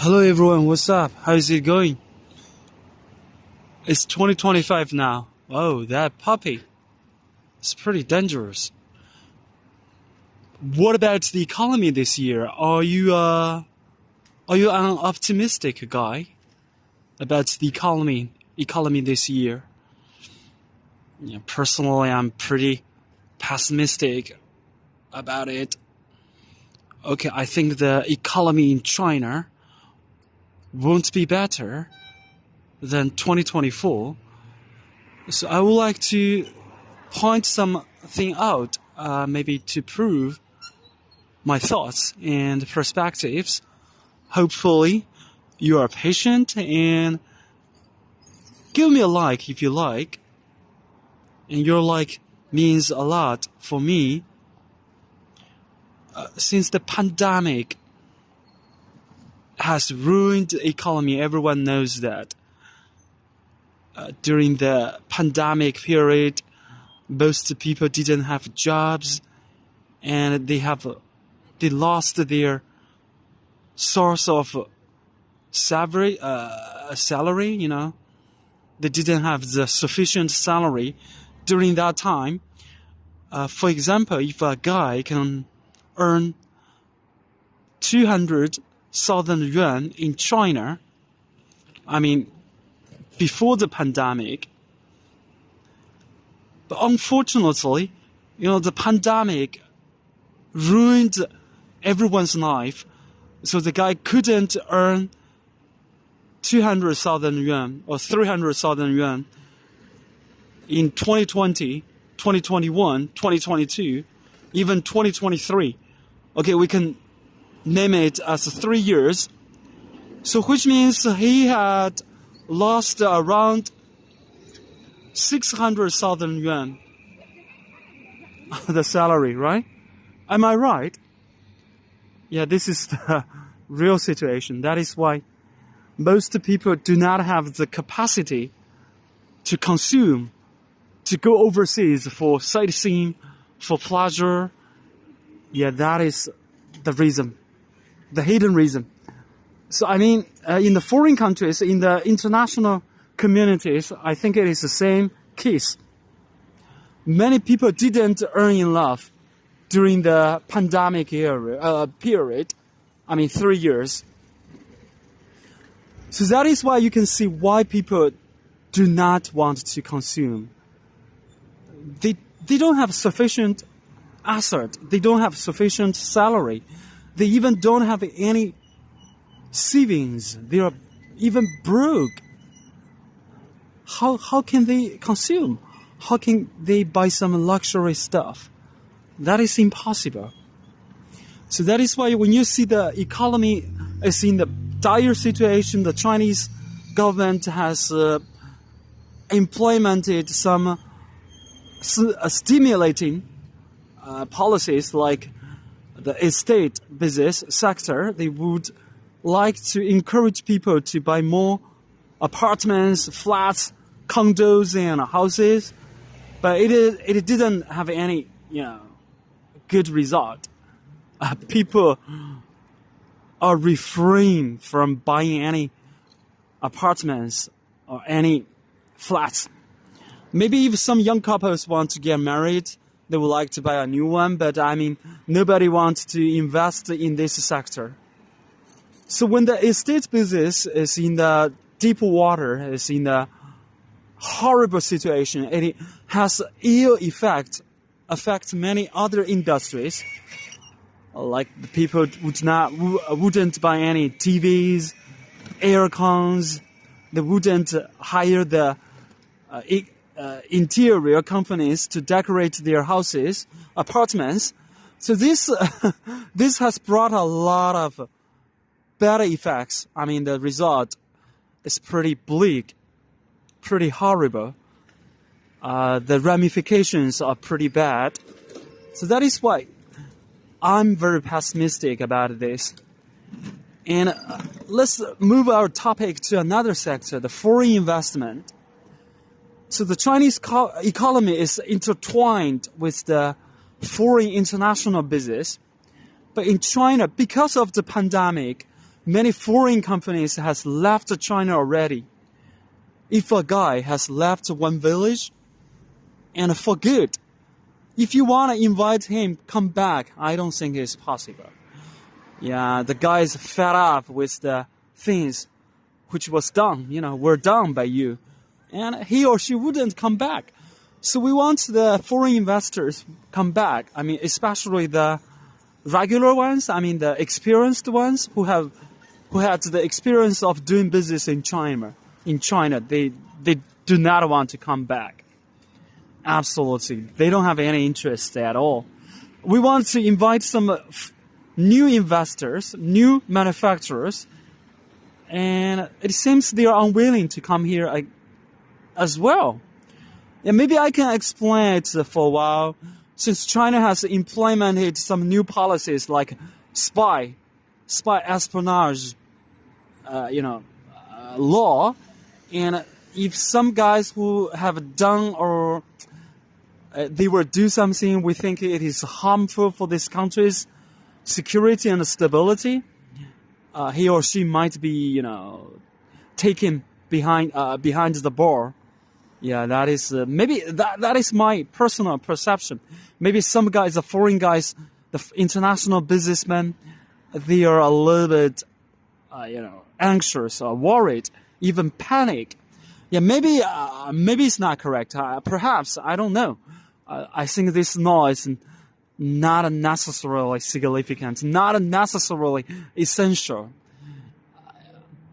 Hello everyone, what's up? How's it going? It's 2025 now. Oh, that puppy. It's pretty dangerous. What about the economy this year? Are you an optimistic guy about the economy this year? Yeah, personally, I'm pretty pessimistic about it. Okay, I think the economy in China won't be better than 2024. So I would like to point something out, maybe to prove my thoughts and perspectives. Hopefully you are patient and give me a like if you like. And your like means a lot for me. Since the pandemic has ruined the economy, everyone knows that. During the pandemic period, most people didn't have jobs, and they lost their source of salary. You know, they didn't have the sufficient salary during that time. For example, if a guy can earn 200,000 yuan in China, I mean, before the pandemic. But unfortunately, the pandemic ruined everyone's life. So the guy couldn't earn 200,000 yuan or 300,000 yuan in 2020, 2021, 2022, even 2023. Okay, we can name it as 3 years. So which means he had lost around 600,000 yuan the salary, right? Am I right? Yeah, this is the real situation. That is why most people do not have the capacity to consume, to go overseas for sightseeing, for pleasure. Yeah, that is the reason, the hidden reason. So I mean, in the foreign countries, in the international communities, I think it is the same case. Many people didn't earn enough during the pandemic period. I mean, 3 years. So that is why you can see why people do not want to consume. They don't have sufficient asset. They don't have sufficient salary. They even don't have any savings. They are even broke. How can they consume? How can they buy some luxury stuff? That is impossible. So that is why when you see the economy is in the dire situation, the Chinese government has implemented some stimulating policies like the estate business sector. They would like to encourage people to buy more apartments, flats, condos, and houses, but it didn't have any good result. People are refrained from buying any apartments or any flats. Maybe if some young couples want to get married, they would like to buy a new one, but I mean, nobody wants to invest in this sector. So when the estate business is in the deep water, is in a horrible situation, it has ill affect many other industries. Like the people wouldn't buy any TVs, air cons. They wouldn't hire the interior companies to decorate their houses, apartments. So this has brought a lot of bad effects. I mean, the result is pretty bleak, pretty horrible. The ramifications are pretty bad. So that is why I'm very pessimistic about this. And let's move our topic to another sector, the foreign investment. So the Chinese economy is intertwined with the foreign international business. But in China, because of the pandemic, many foreign companies has left China already. If a guy has left one village, and for good, if you want to invite him, come back, I don't think it's possible. Yeah, the guy is fed up with the things which was done, were done by you. And he or she wouldn't come back. So we want the foreign investors come back. I mean, especially the regular ones. I mean, the experienced ones who had the experience of doing business in China. They do not want to come back. Absolutely. They don't have any interest at all. We want to invite some new investors, new manufacturers, and it seems they are unwilling to come here as well. And maybe I can explain it for a while. Since China has implemented some new policies like spy espionage, law, and if some guys who have done or they will do something we think it is harmful for this country's security and stability, he or she might be, taken behind the bar. Yeah, that is maybe that is my personal perception. Maybe some guys, the foreign guys, the international businessmen, they are a little bit, anxious or worried, even panic. Yeah, maybe it's not correct. Perhaps, I don't know. I think this law is not necessarily significant, not necessarily essential.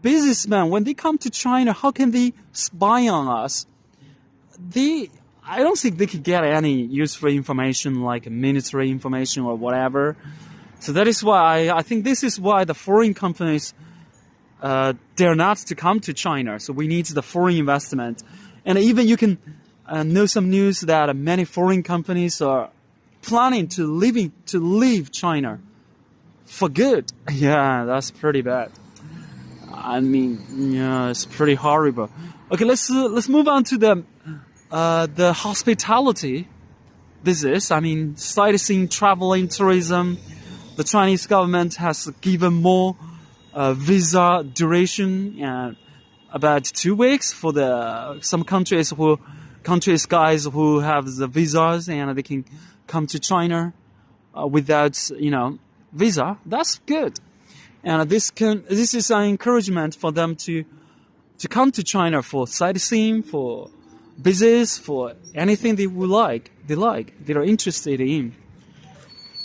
Businessmen, when they come to China, how can they spy on us? I don't think they could get any useful information like military information or whatever. So that is why I think this is why the foreign companies dare not to come to China. So we need the foreign investment. And even you can know some news that many foreign companies are planning to leave China for good. Yeah, that's pretty bad. I mean, yeah, it's pretty horrible. Okay, let's move on to the hospitality business. I mean, sightseeing, traveling, tourism. The Chinese government has given more visa duration, about 2 weeks for some countries guys who have the visas and they can come to China without visa. That's good, and this is an encouragement for them to come to China for sightseeing, for business, for anything they are interested in.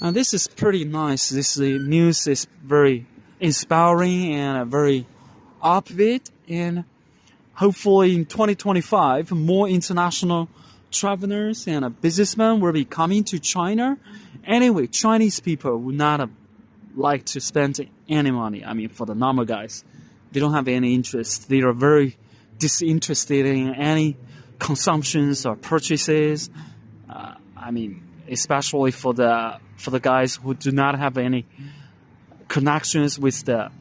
And this is pretty nice. This news is very inspiring and very upbeat. And hopefully in 2025, more international travelers and businessmen will be coming to China. Anyway, Chinese people would not like to spend any money. I mean, for the normal guys, they don't have any interest. They are very disinterested in any consumptions or purchases. I mean, especially for the guys who do not have any connections with the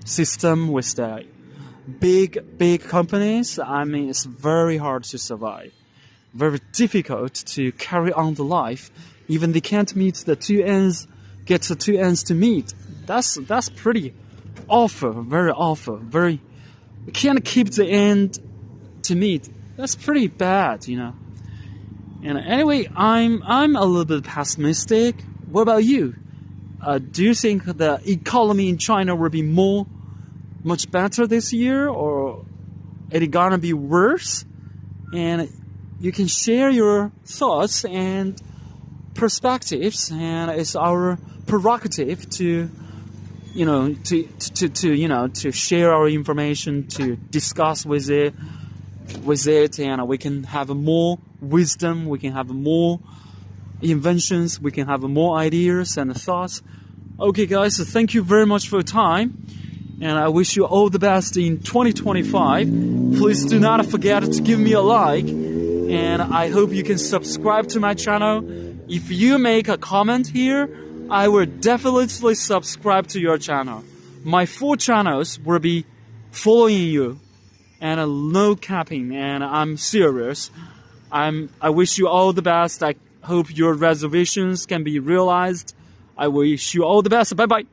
system, with the big companies. I mean, it's very hard to survive, very difficult to carry on the life. Even they can't meet the two ends to meet. That's pretty awful, very awful. Very can't keep the end to meet. That's pretty bad, And anyway, I'm a little bit pessimistic. What about you? Do you think the economy in China will be much better this year, or it gonna be worse? And you can share your thoughts and perspectives, and it's our prerogative to share our information, to discuss with it, and we can have more wisdom, we can have more inventions, we can have more ideas and thoughts. Okay, guys, so thank you very much for your time, and I wish you all the best in 2025. Please do not forget to give me a like, and I hope you can subscribe to my channel. If you make a comment here, I will definitely subscribe to your channel. My 4 channels will be following you, and no capping, and I'm serious. I wish you all the best. I hope your reservations can be realized. I wish you all the best. Bye-bye.